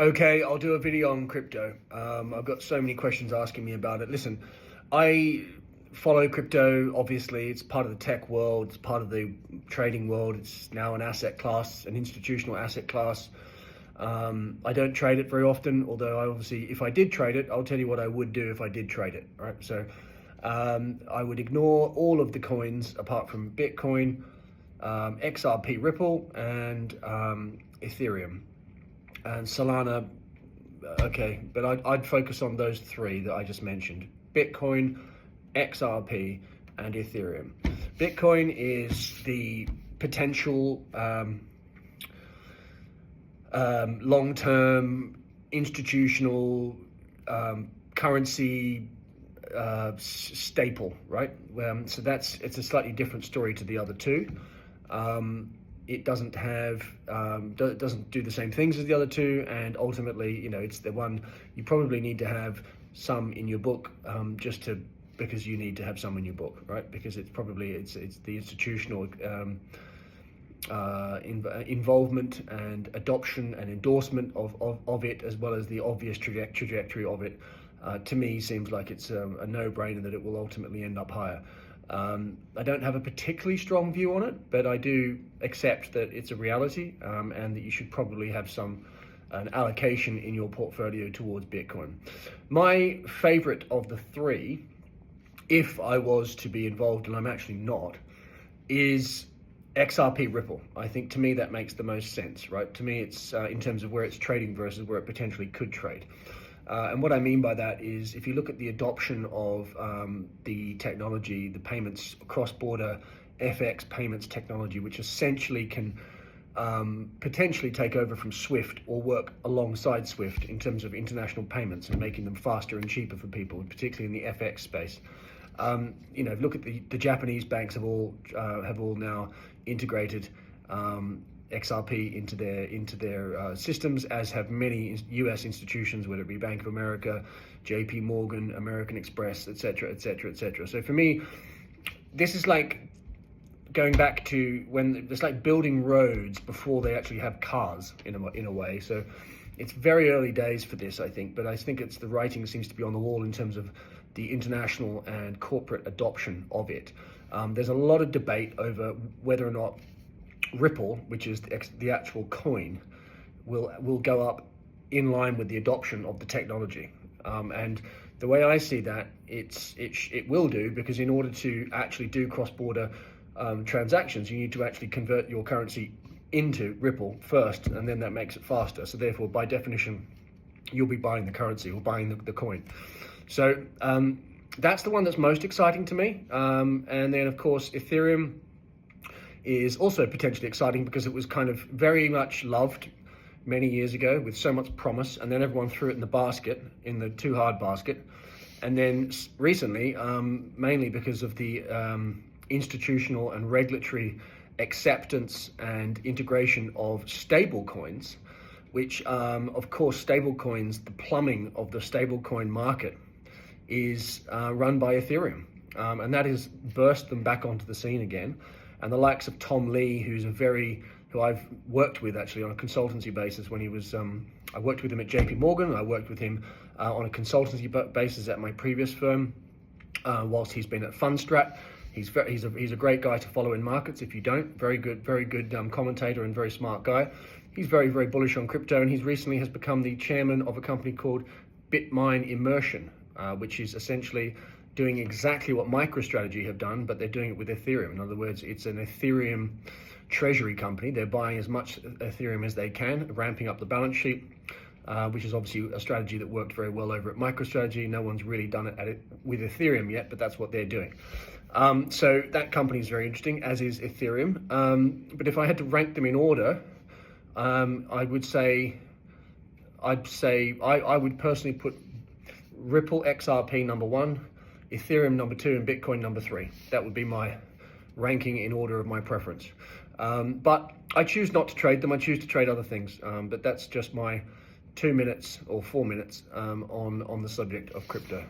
Okay, I'll do a video on crypto. I've got so many questions asking me about it. Listen, I follow crypto. Obviously, it's part of the tech world. It's part of the trading world. It's now an asset class, an institutional asset class. I don't trade it very often, although if I did trade it, I'll tell you what I would do if I did trade it, right? So I would ignore all of the coins apart from Bitcoin, XRP Ripple, and Ethereum. And Solana, okay, but I'd focus on those three that I just mentioned: Bitcoin, XRP, and Ethereum. Bitcoin is the potential long-term institutional currency staple, right? So it's a slightly different story to the other two. It doesn't do the same things as the other two, and ultimately, it's the one you probably need to have some in your book, because you need to have some in your book, right? Because it's the institutional involvement and adoption and endorsement of it, as well as the obvious trajectory of it. To me, seems like it's a no-brainer that it will ultimately end up higher. I don't have a particularly strong view on it, but I do accept that it's a reality, and that you should probably have an allocation in your portfolio towards Bitcoin. My favorite of the three, if I was to be involved, and I'm actually not, is XRP Ripple. I think, to me, that makes the most sense, right? To me, it's in terms of where it's trading versus where it potentially could trade. And what I mean by that is, if you look at the adoption of the technology, the payments, cross-border FX payments technology, which essentially can potentially take over from SWIFT or work alongside SWIFT in terms of international payments and making them faster and cheaper for people, particularly in the FX space. Look at the Japanese banks have all now integrated XRP into their systems, as have many U.S. institutions, whether it be Bank of America, J.P. Morgan, American Express, etc., etc., etc. So for me, this is like going back to when it's like building roads before they actually have cars in a way. So it's very early days for this, I think, but I think the writing seems to be on the wall in terms of the international and corporate adoption of it. There's a lot of debate over whether or not Ripple, which is the actual coin, will go up in line with the adoption of the technology. And the way I see that, it will do, because in order to actually do cross-border transactions, you need to actually convert your currency into Ripple first, and then that makes it faster. So therefore, by definition, you'll be buying the currency or buying the coin. So that's the one that's most exciting to me. And then, of course, Ethereum is also potentially exciting, because it was kind of very much loved many years ago with so much promise, and then everyone threw it in the basket, in the too hard basket. And then recently, mainly because of the institutional and regulatory acceptance and integration of stable coins, which of course, stable coins, the plumbing of the stable coin market is run by Ethereum, and that has burst them back onto the scene again. And the likes of Tom Lee, who I've worked with actually on a consultancy basis when he was, I worked with him at JP Morgan, I worked with him on a consultancy basis at my previous firm, whilst he's been at Fundstrat. He's a great guy to follow in markets if you don't. Very good commentator and very smart guy. He's very, very bullish on crypto, and he's recently has become the chairman of a company called BitMine Immersion, which is essentially doing exactly what MicroStrategy have done, but they're doing it with Ethereum. In other words, it's an Ethereum treasury company. They're buying as much Ethereum as they can, ramping up the balance sheet, which is obviously a strategy that worked very well over at MicroStrategy. No one's really done it with Ethereum yet, but that's what they're doing. So that company is very interesting, as is Ethereum. But if I had to rank them in order, I would personally put Ripple XRP number 1, Ethereum number 2, and Bitcoin number 3. That would be my ranking in order of my preference. But I choose not to trade them. I choose to trade other things. But that's just my 2 minutes or 4 minutes on the subject of crypto.